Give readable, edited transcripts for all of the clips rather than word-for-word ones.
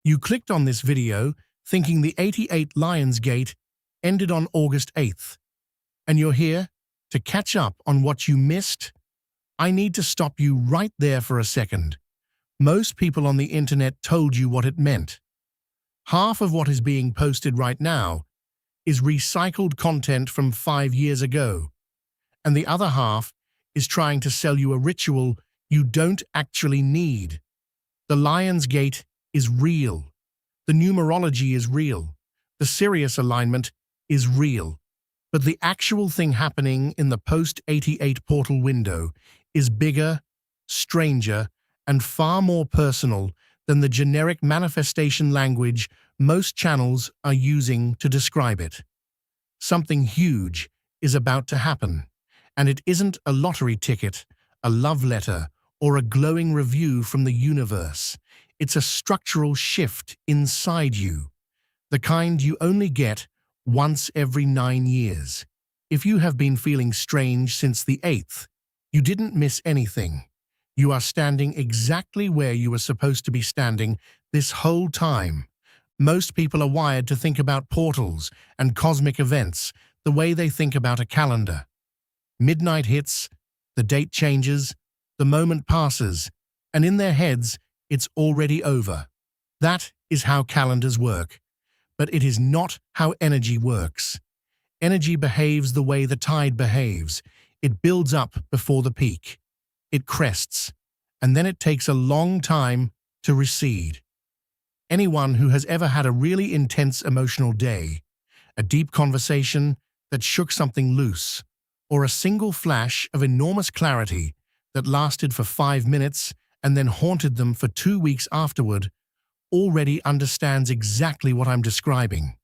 You clicked on this video thinking the 88 Lionsgate ended on August 8th, and you're here to catch up on what you missed. I need to stop you right there for a second. Most people on the internet told you what it meant. Half of what is being posted right now is recycled content from 5 years ago, and the other half is trying to sell you a ritual you don't actually need. The Lionsgate is real. The numerology is real. The Sirius alignment is real. But the actual thing happening in the post-88 portal window is bigger, stranger, and far more personal than the generic manifestation language most channels are using to describe it. Something huge is about to happen, and it isn't a lottery ticket, a love letter, or a glowing review from the universe. It's a structural shift inside you, the kind you only get once every 9 years. If you have been feeling strange since the 8th, you didn't miss anything. You are standing exactly where you were supposed to be standing this whole time. Most people are wired to think about portals and cosmic events the way they think about a calendar. Midnight hits, the date changes, the moment passes, and in their heads, it's already over. That is how calendars work. But it is not how energy works. Energy behaves the way the tide behaves. It builds up before the peak. It crests, and then it takes a long time to recede. Anyone who has ever had a really intense emotional day, a deep conversation that shook something loose, or a single flash of enormous clarity that lasted for 5 minutes and then haunted them for 2 weeks afterward, already understands exactly what I'm describing.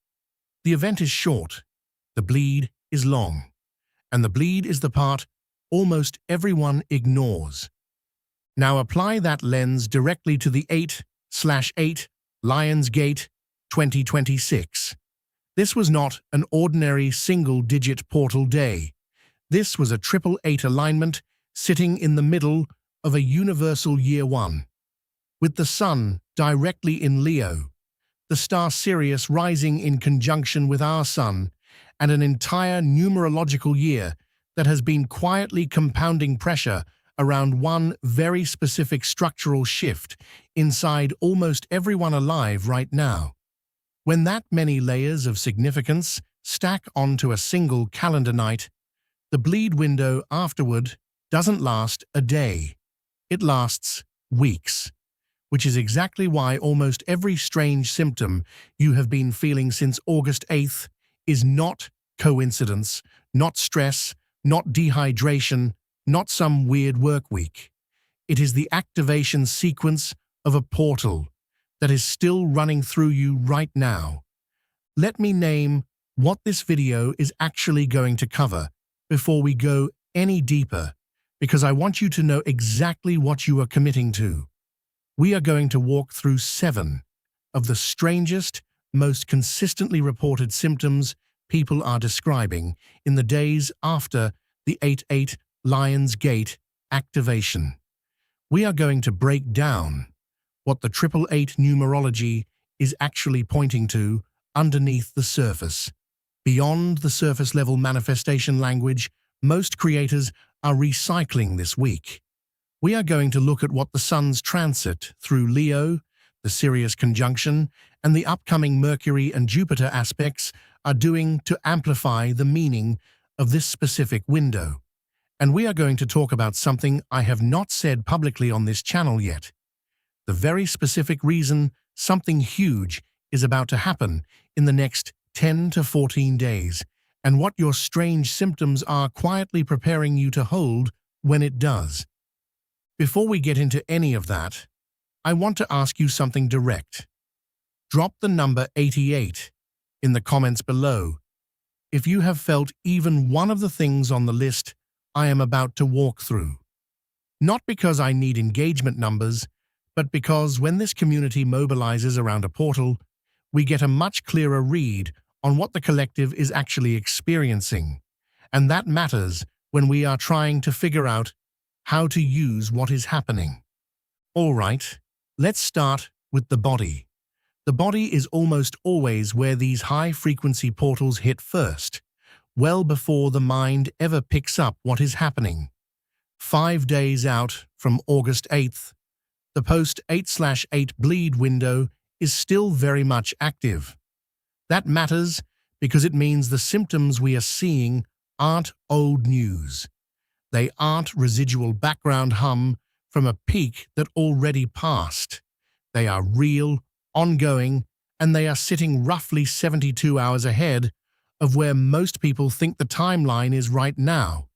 The event is short, the bleed is long, and the bleed is the part almost everyone ignores. Now apply that lens directly to the 8/8 Lionsgate 2026. This was not an ordinary single-digit portal day. This was a 888 alignment sitting in the middle of a universal year one. With the sun directly in Leo, the star Sirius rising in conjunction with our sun, and an entire numerological year that has been quietly compounding pressure around one very specific structural shift inside almost everyone alive right now. When that many layers of significance stack onto a single calendar night, the bleed window afterward doesn't last a day. It lasts weeks, which is exactly why almost every strange symptom you have been feeling since August 8th is not coincidence, not stress, not dehydration, not some weird work week. It is the activation sequence of a portal that is still running through you right now. Let me name what this video is actually going to cover before we go any deeper, because I want you to know exactly what you are committing to. We are going to walk through 7 of the strangest, most consistently reported symptoms people are describing in the days after the 88 Lionsgate activation. We are going to break down what the 888 numerology is actually pointing to underneath the surface. Beyond the surface-level manifestation language most creators are recycling this week. We are going to look at what the sun's transit through Leo, the Sirius conjunction, and the upcoming Mercury and Jupiter aspects are doing to amplify the meaning of this specific window. And we are going to talk about something I have not said publicly on this channel yet. The very specific reason something huge is about to happen in the next 10 to 14 days, and what your strange symptoms are quietly preparing you to hold when it does. Before we get into any of that, I want to ask you something direct. Drop the number 88 in the comments below if you have felt even one of the things on the list I am about to walk through. Not because I need engagement numbers, but because when this community mobilizes around a portal, we get a much clearer read on what the collective is actually experiencing, and that matters when we are trying to figure out how to use what is happening. All right, let's start with the body. The body is almost always where these high-frequency portals hit first, well before the mind ever picks up what is happening. 5 days out from August 8th, the post-8/8 bleed window is still very much active. That matters because it means the symptoms we are seeing aren't old news. They aren't residual background hum from a peak that already passed. They are real, ongoing, and they are sitting roughly 72 hours ahead of where most people think the timeline is right now,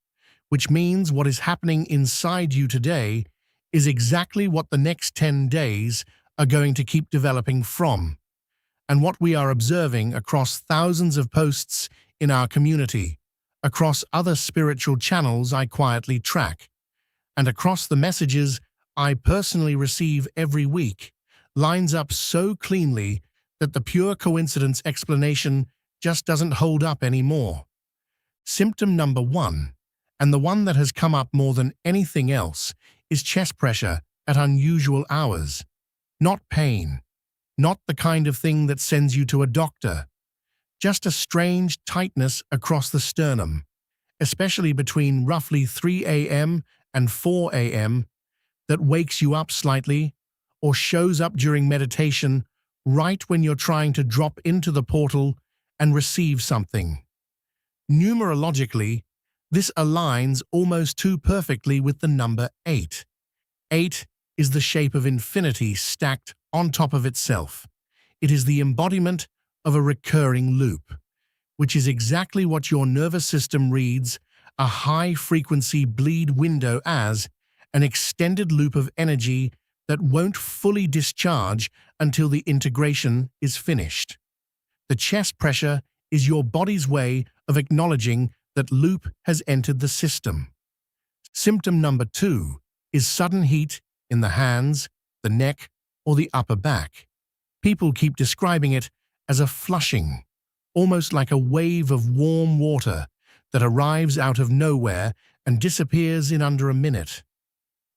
which means what is happening inside you today is exactly what the next 10 days are going to keep developing from, and what we are observing across thousands of posts in our community, across other spiritual channels I quietly track, and across the messages I personally receive every week, lines up so cleanly that the pure coincidence explanation just doesn't hold up anymore. Symptom number 1, and the one that has come up more than anything else, is chest pressure at unusual hours. Not pain, not the kind of thing that sends you to a doctor, just a strange tightness across the sternum, especially between roughly 3 a.m. and 4 a.m., that wakes you up slightly or shows up during meditation right when you're trying to drop into the portal and receive something. Numerologically, this aligns almost too perfectly with the number 8. 8 is the shape of infinity stacked on top of itself. It is the embodiment of a recurring loop, which is exactly what your nervous system reads a high-frequency bleed window as, an extended loop of energy that won't fully discharge until the integration is finished. The chest pressure is your body's way of acknowledging that loop has entered the system. Symptom number 2 is sudden heat in the hands, the neck, or the upper back. People keep describing it as a flushing, almost like a wave of warm water that arrives out of nowhere and disappears in under a minute.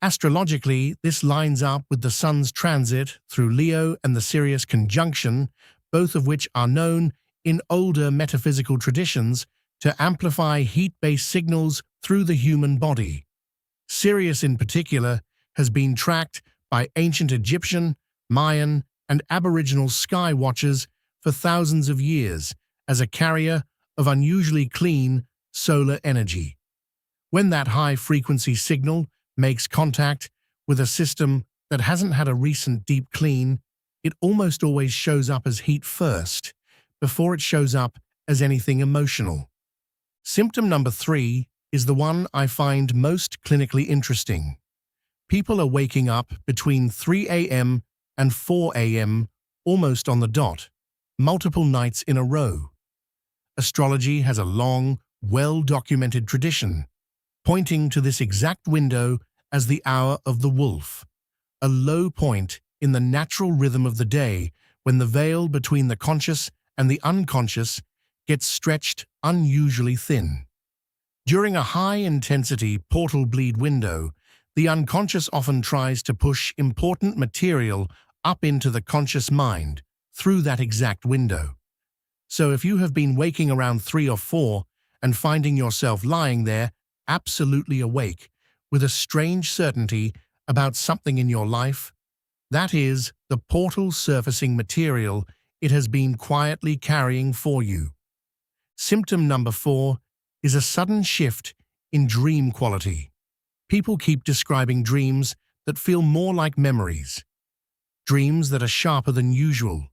Astrologically, this lines up with the Sun's transit through Leo and the Sirius conjunction, both of which are known in older metaphysical traditions to amplify heat-based signals through the human body. Sirius in particular has been tracked by ancient Egyptian, Mayan, and Aboriginal sky watchers for thousands of years as a carrier of unusually clean solar energy. When that high-frequency signal makes contact with a system that hasn't had a recent deep clean, it almost always shows up as heat first, before it shows up as anything emotional. Symptom number 3 is the one I find most clinically interesting. People are waking up between 3 a.m. and 4 a.m. almost on the dot, multiple nights in a row. Astrology has a long, well-documented tradition, pointing to this exact window as the hour of the wolf, a low point in the natural rhythm of the day when the veil between the conscious and the unconscious gets stretched unusually thin. During a high-intensity portal bleed window, the unconscious often tries to push important material up into the conscious mind through that exact window. So if you have been waking around 3 or 4 and finding yourself lying there, absolutely awake, with a strange certainty about something in your life, that is the portal surfacing material it has been quietly carrying for you. Symptom number 4 is a sudden shift in dream quality. People keep describing dreams that feel more like memories, dreams that are sharper than usual,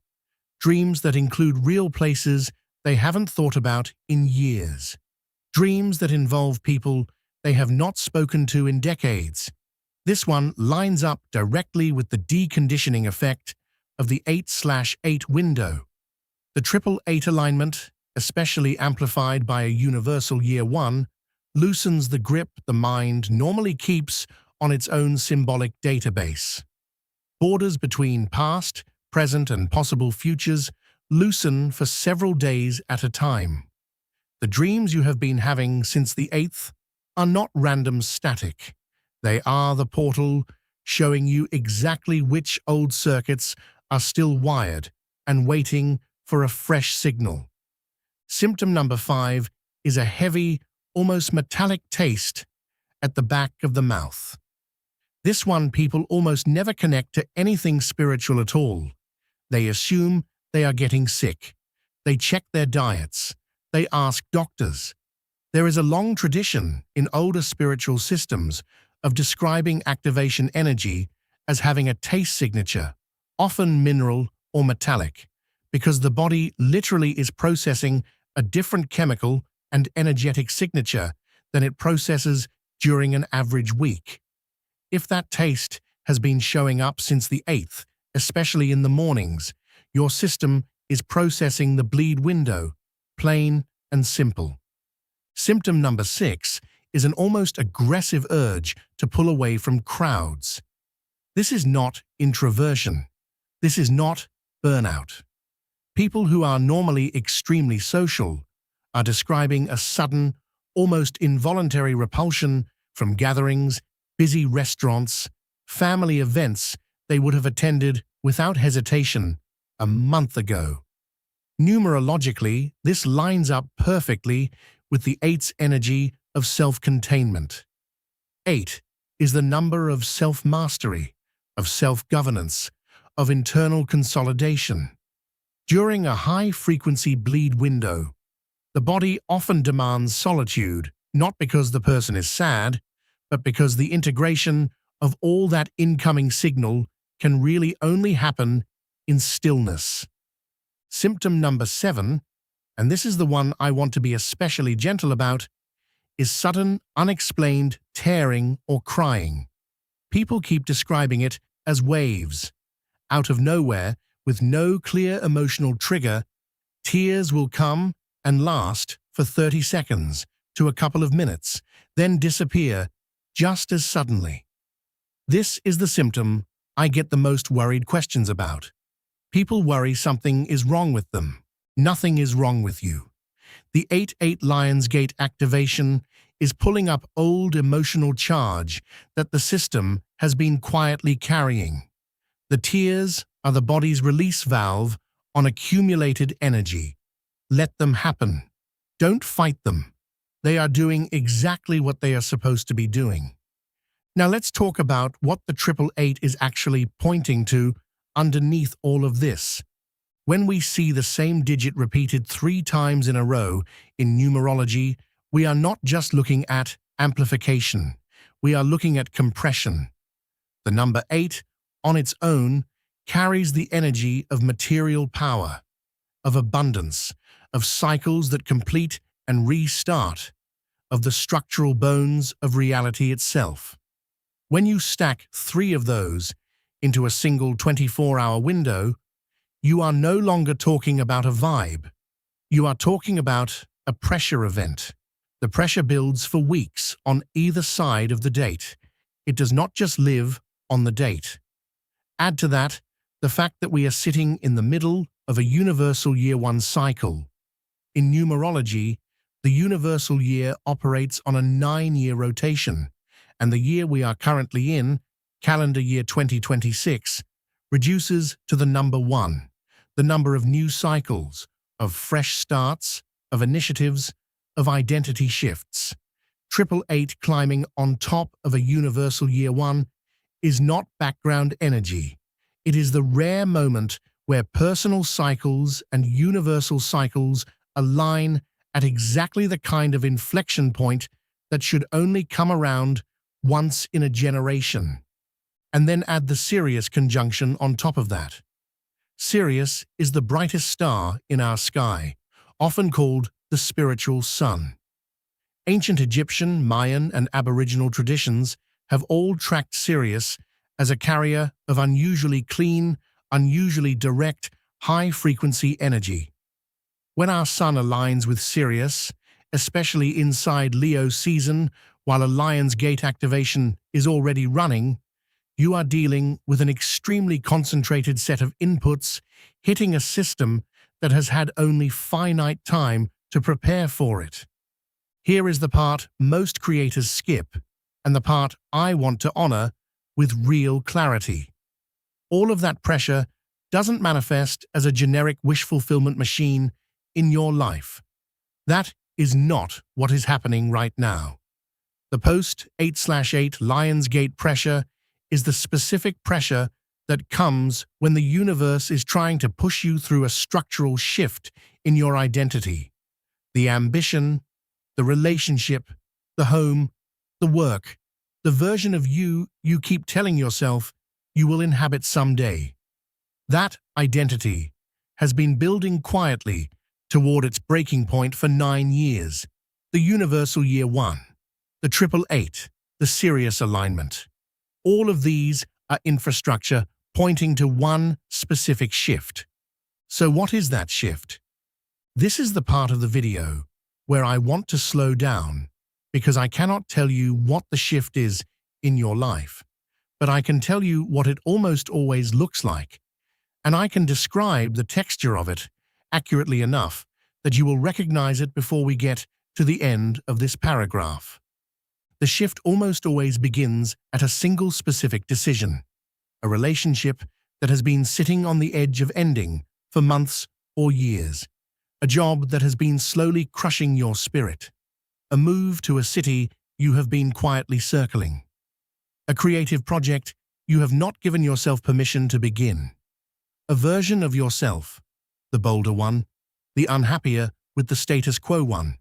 dreams that include real places they haven't thought about in years, dreams that involve people they have not spoken to in decades. This one lines up directly with the deconditioning effect of the 8/8 window. The triple 8 alignment, especially amplified by a universal year 1, loosens the grip the mind normally keeps on its own symbolic database. Borders between past, present, and possible futures loosen for several days at a time. The dreams you have been having since the 8th are not random static. They are the portal showing you exactly which old circuits are still wired and waiting for a fresh signal. Symptom number 5 is a heavy, almost metallic taste at the back of the mouth. This one people almost never connect to anything spiritual at all. They assume they are getting sick. They check their diets. They ask doctors. There is a long tradition in older spiritual systems of describing activation energy as having a taste signature, often mineral or metallic, because the body literally is processing a different chemical and energetic signature than it processes during an average week. If that taste has been showing up since the 8th, especially in the mornings, your system is processing the bleed window, plain and simple. Symptom number 6 is an almost aggressive urge to pull away from crowds. This is not introversion. This is not burnout. People who are normally extremely social are describing a sudden, almost involuntary repulsion from gatherings, busy restaurants, family events they would have attended without hesitation a month ago. Numerologically, this lines up perfectly with the 8's energy of self-containment. 8 is the number of self-mastery, of self-governance, of internal consolidation. During a high-frequency bleed window, the body often demands solitude, not because the person is sad, but because the integration of all that incoming signal can really only happen in stillness. Symptom number 7, and this is the one I want to be especially gentle about, is sudden, unexplained tearing or crying. People keep describing it as waves. Out of nowhere, with no clear emotional trigger, tears will come and last for 30 seconds to a couple of minutes, then disappear just as suddenly. This is the symptom I get the most worried questions about. People worry something is wrong with them. Nothing is wrong with you. The 8-8 Lionsgate activation is pulling up old emotional charge that the system has been quietly carrying. The tears are the body's release valve on accumulated energy. Let them happen. Don't fight them. They are doing exactly what they are supposed to be doing. Now let's talk about what the 888 is actually pointing to underneath all of this. When we see the same digit repeated 3 times in a row in numerology, we are not just looking at amplification. We are looking at compression. The number 8, on its own, carries the energy of material power, of abundance, of cycles that complete and restart, of the structural bones of reality itself. When you stack 3 of those into a single 24-hour window, you are no longer talking about a vibe. You are talking about a pressure event. The pressure builds for weeks on either side of the date. It does not just live on the date. Add to that the fact that we are sitting in the middle of a universal year 1 cycle. In numerology, the universal year operates on a 9-year rotation, and the year we are currently in, calendar year 2026, reduces to the number 1, the number of new cycles, of fresh starts, of initiatives, of identity shifts. 888 climbing on top of a universal year 1 is not background energy. It is the rare moment where personal cycles and universal cycles align at exactly the kind of inflection point that should only come around once in a generation. And then add the Sirius conjunction on top of that. Sirius is the brightest star in our sky, often called the spiritual sun. Ancient Egyptian, Mayan, and Aboriginal traditions have all tracked Sirius as a carrier of unusually clean, unusually direct, high-frequency energy. When our sun aligns with Sirius, especially inside Leo season, while a Lionsgate activation is already running, you are dealing with an extremely concentrated set of inputs hitting a system that has had only finite time to prepare for it. Here is the part most creators skip, and the part I want to honor with real clarity. All of that pressure doesn't manifest as a generic wish fulfillment machine in your life. That is not what is happening right now. The post-8/8 Lionsgate pressure is the specific pressure that comes when the universe is trying to push you through a structural shift in your identity. The ambition, the relationship, the home, the work, the version of you keep telling yourself you will inhabit someday. That identity has been building quietly toward its breaking point for 9 years. The universal year 1, the 888, the Sirius alignment. All of these are infrastructure pointing to one specific shift. So what is that shift? This is the part of the video where I want to slow down, because I cannot tell you what the shift is in your life, but I can tell you what it almost always looks like, and I can describe the texture of it accurately enough that you will recognize it before we get to the end of this paragraph. The shift almost always begins at a single specific decision, a relationship that has been sitting on the edge of ending for months or years, a job that has been slowly crushing your spirit, a move to a city you have been quietly circling, a creative project you have not given yourself permission to begin, a version of yourself, the bolder one, the unhappier with the status quo one,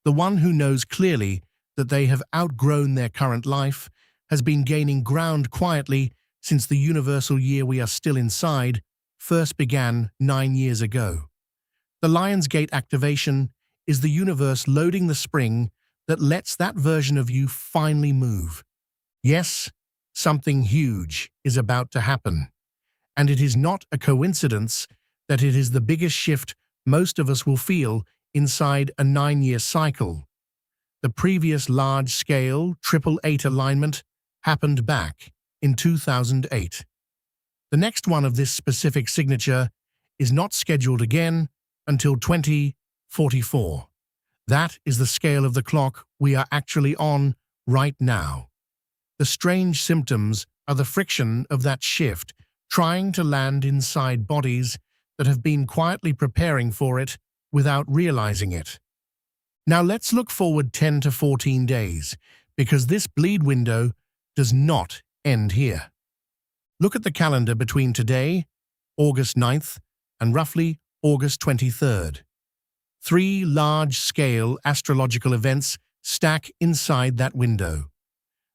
the one who knows clearly that they have outgrown their current life, has been gaining ground quietly since the universal year we are still inside first began 9 years ago. The Lionsgate activation is the universe loading the spring that lets that version of you finally move. Yes, something huge is about to happen, and it is not a coincidence that it is the biggest shift most of us will feel inside a 9-year cycle. The previous large-scale 888 alignment happened back in 2008. The next one of this specific signature is not scheduled again until 2044. That is the scale of the clock we are actually on right now. The strange symptoms are the friction of that shift, trying to land inside bodies that have been quietly preparing for it without realizing it. Now let's look forward 10 to 14 days, because this bleed window does not end here. Look at the calendar between today, August 9th, and roughly August 23rd. 3 large-scale astrological events stack inside that window.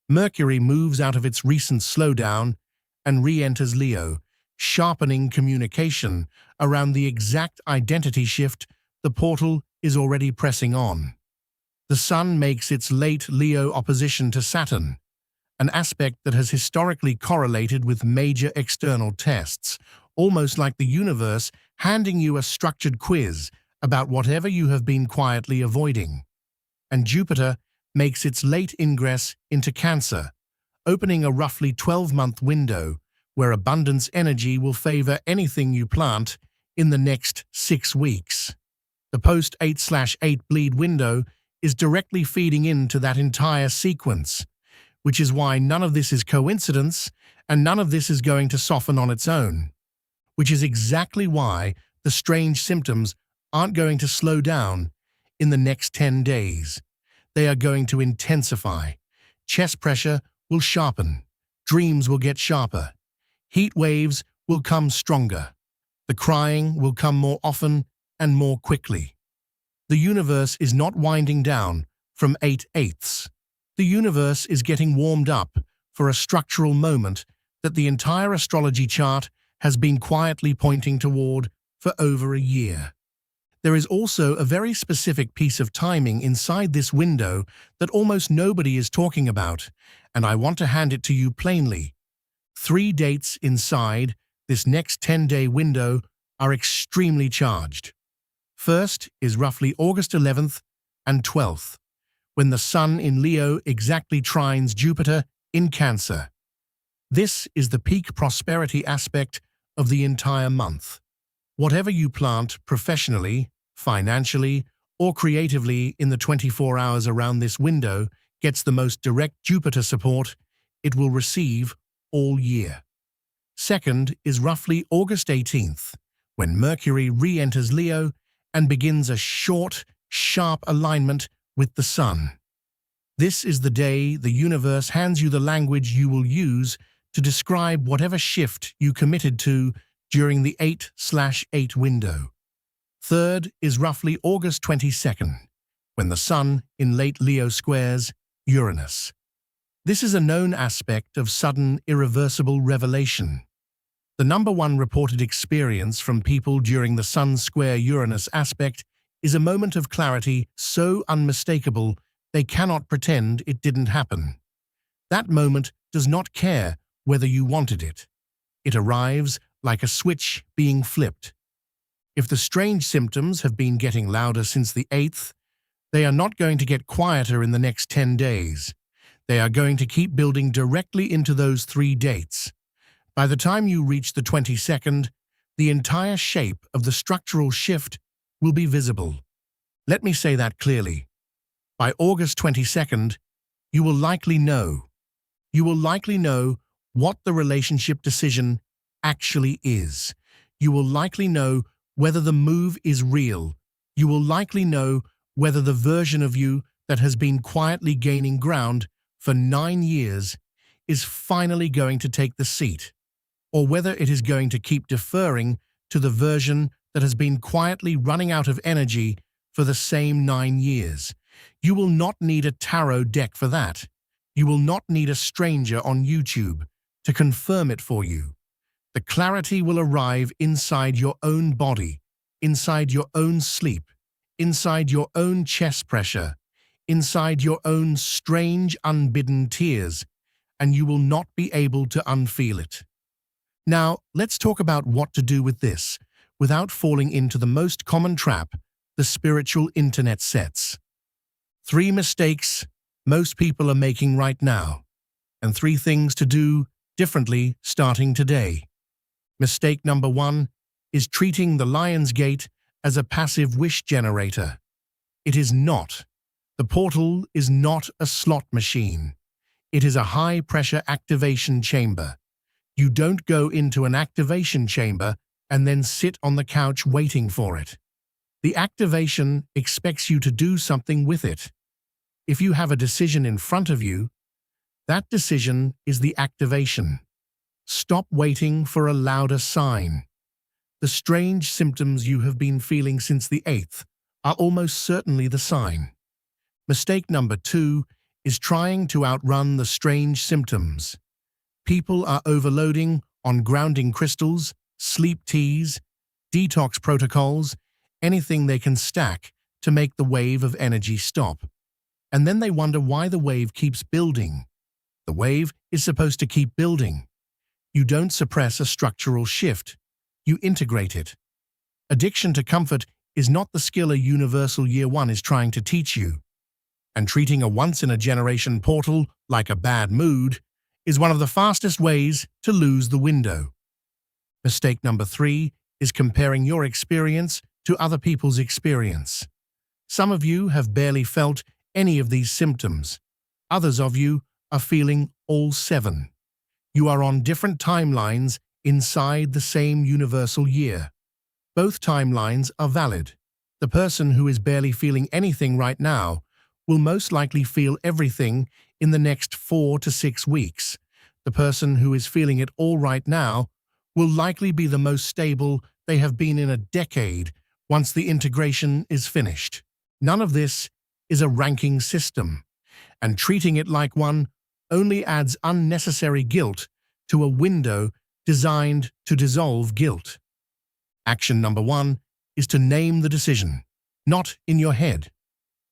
Mercury moves out of its recent slowdown and re-enters Leo, sharpening communication around the exact identity shift the portal is already pressing on. The Sun makes its late Leo opposition to Saturn, an aspect that has historically correlated with major external tests, almost like the universe handing you a structured quiz about whatever you have been quietly avoiding. And Jupiter makes its late ingress into Cancer, opening a roughly 12-month window where abundance energy will favor anything you plant in the next 6 weeks. The post-8/8 bleed window is directly feeding into that entire sequence, which is why none of this is coincidence and none of this is going to soften on its own, which is exactly why the strange symptoms aren't going to slow down in the next 10 days. They are going to intensify. Chest pressure will sharpen. Dreams will get sharper. Heat waves will come stronger. The crying will come more often and more quickly. The universe is not winding down from 8/8. The universe is getting warmed up for a structural moment that the entire astrology chart has been quietly pointing toward for over a year. There is also a very specific piece of timing inside this window that almost nobody is talking about, and I want to hand it to you plainly. 3 dates inside this next 10-day window are extremely charged. First is roughly August 11th and 12th, when the Sun in Leo exactly trines Jupiter in Cancer. This is the peak prosperity aspect of the entire month. Whatever you plant professionally, financially, or creatively in the 24 hours around this window gets the most direct Jupiter support it will receive all year. Second is roughly August 18th, when Mercury re-enters Leo and begins a short, sharp alignment with the Sun. This is the day the universe hands you the language you will use to describe whatever shift you committed to during the 8/8 window. Third is roughly August 22nd, when the Sun in late Leo squares Uranus. This is a known aspect of sudden, irreversible revelation. The number one reported experience from people during the Sun square Uranus aspect is a moment of clarity so unmistakable they cannot pretend it didn't happen. That moment does not care whether you wanted it. It arrives like a switch being flipped. If the strange symptoms have been getting louder since the 8th, they are not going to get quieter in the next 10 days. They are going to keep building directly into those 3 dates. By the time you reach the 22nd, the entire shape of the structural shift will be visible. Let me say that clearly. By August 22nd, you will likely know. You will likely know what the relationship decision actually is. You will likely know whether the move is real. You will likely know whether the version of you that has been quietly gaining ground for 9 years is finally going to take the seat, or whether it is going to keep deferring to the version that has been quietly running out of energy for the same 9 years. You will not need a tarot deck for that. You will not need a stranger on YouTube to confirm it for you. The clarity will arrive inside your own body, inside your own sleep, inside your own chest pressure, inside your own strange unbidden tears, and you will not be able to unfeel it. Now, let's talk about what to do with this without falling into the most common trap the spiritual internet sets. 3 mistakes most people are making right now, and 3 things to do differently starting today. Mistake number 1 is treating the Lion's Gate as a passive wish generator. It is not. The portal is not a slot machine. It is a high-pressure activation chamber. You don't go into an activation chamber and then sit on the couch waiting for it. The activation expects you to do something with it. If you have a decision in front of you, that decision is the activation. Stop waiting for a louder sign. The strange symptoms you have been feeling since the 8th are almost certainly the sign. Mistake number 2 is trying to outrun the strange symptoms. People are overloading on grounding crystals, sleep teas, detox protocols, anything they can stack to make the wave of energy stop. And then they wonder why the wave keeps building. The wave is supposed to keep building. You don't suppress a structural shift. You integrate it. Addiction to comfort is not the skill a universal year 1 is trying to teach you. And treating a once-in-a-generation portal like a bad mood is one of the fastest ways to lose the window. Mistake number 3 is comparing your experience to other people's experience. Some of you have barely felt any of these symptoms. Others of you are feeling all 7. You are on different timelines inside the same universal year. Both timelines are valid. The person who is barely feeling anything right now will most likely feel everything in the next 4 to 6 weeks. The person who is feeling it all right now will likely be the most stable they have been in a decade once the integration is finished. None of this is a ranking system, and treating it like one only adds unnecessary guilt to a window designed to dissolve guilt. Action number 1 is to name the decision, not in your head,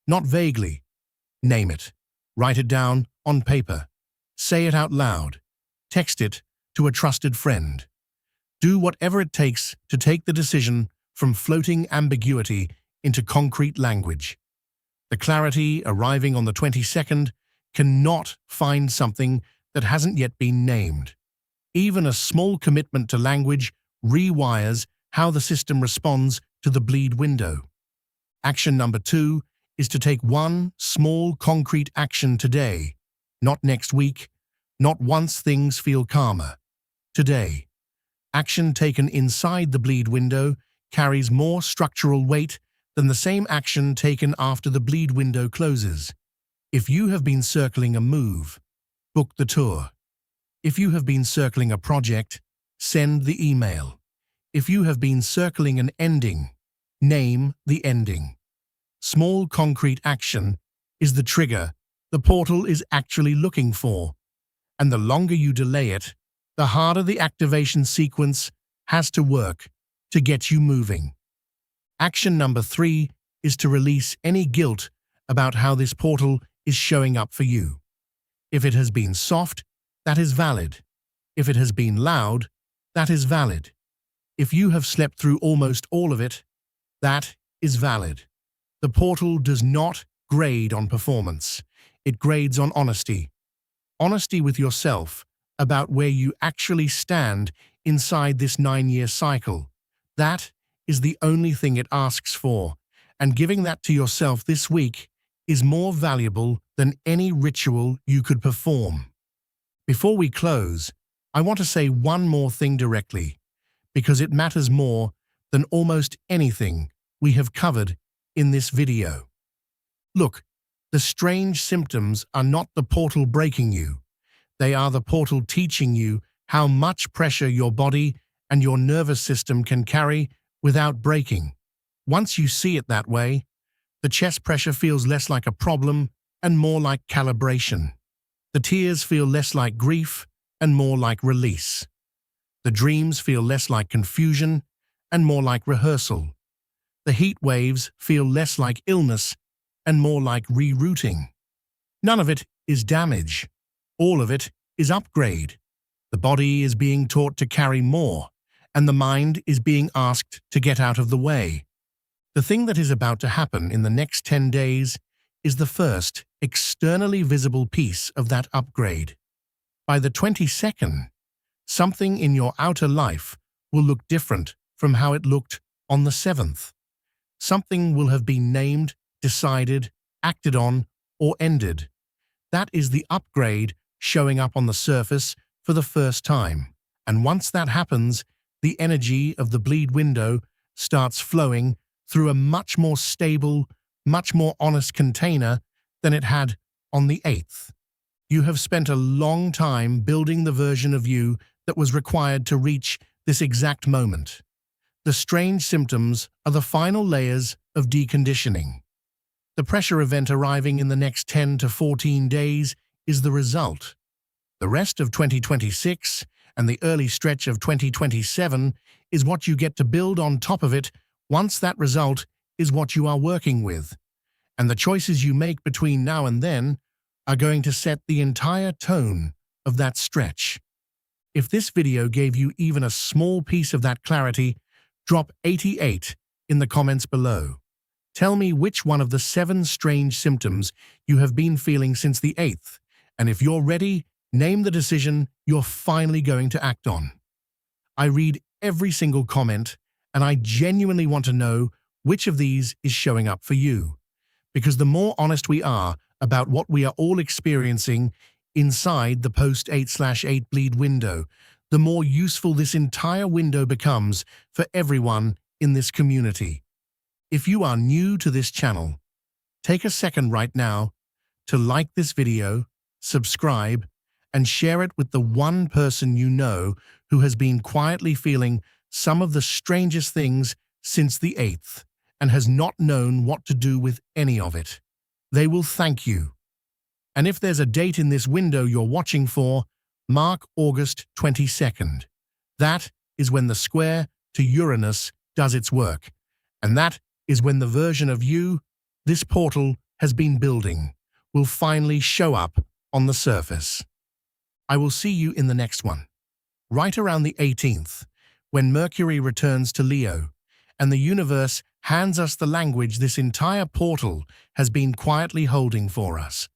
not vaguely. Name it. Write it down on paper. Say it out loud. Text it to a trusted friend. Do whatever it takes to take the decision from floating ambiguity into concrete language. The clarity arriving on the 22nd cannot find something that hasn't yet been named. Even a small commitment to language rewires how the system responds to the bleed window. Action number 2 is to take one small concrete action today, not next week, not once things feel calmer. Today. Action taken inside the bleed window carries more structural weight than the same action taken after the bleed window closes. If you have been circling a move, book the tour. If you have been circling a project, send the email. If you have been circling an ending, name the ending. Small concrete action is the trigger the portal is actually looking for, and the longer you delay it, the harder the activation sequence has to work to get you moving. Action number 3 is to release any guilt about how this portal is showing up for you. If it has been soft, that is valid. If it has been loud, that is valid. If you have slept through almost all of it, that is valid. The portal does not grade on performance. It grades on honesty. Honesty with yourself about where you actually stand inside this 9-year cycle. That is the only thing it asks for, and giving that to yourself this week is more valuable than any ritual you could perform. Before we close, I want to say one more thing directly, because it matters more than almost anything we have covered in this video. Look, the strange symptoms are not the portal breaking you. They are the portal teaching you how much pressure your body and your nervous system can carry without breaking. Once you see it that way, the chest pressure feels less like a problem and more like calibration. The tears feel less like grief and more like release. The dreams feel less like confusion and more like rehearsal. The heat waves feel less like illness and more like rerouting. None of it is damage. All of it is upgrade. The body is being taught to carry more, and the mind is being asked to get out of the way. The thing that is about to happen in the next 10 days is the first externally visible piece of that upgrade. By the 22nd, something in your outer life will look different from how it looked on the 7th. Something will have been named, decided, acted on, or ended. That is the upgrade showing up on the surface for the first time. And once that happens, the energy of the bleed window starts flowing through a much more stable, much more honest container than it had on the 8th. You have spent a long time building the version of you that was required to reach this exact moment. The strange symptoms are the final layers of deconditioning. The pressure event arriving in the next 10 to 14 days is the result. The rest of 2026 and the early stretch of 2027 is what you get to build on top of it once that result is what you are working with. And the choices you make between now and then are going to set the entire tone of that stretch. If this video gave you even a small piece of that clarity, drop 88 in the comments below. Tell me which one of the 7 strange symptoms you have been feeling since the 8th, and if you're ready, name the decision you're finally going to act on. I read every single comment, and I genuinely want to know which of these is showing up for you. Because the more honest we are about what we are all experiencing inside the post-8/8 bleed window, the more useful this entire window becomes for everyone in this community. If you are new to this channel, take a second right now to like this video, subscribe, and share it with the one person you know who has been quietly feeling some of the strangest things since the 8th and has not known what to do with any of it. They will thank you. And if there's a date in this window you're watching for, mark August 22nd. That is when the square to Uranus does its work. And that is when the version of you this portal has been building will finally show up on the surface. I will see you in the next one, right around the 18th, when Mercury returns to Leo, and the universe hands us the language this entire portal has been quietly holding for us.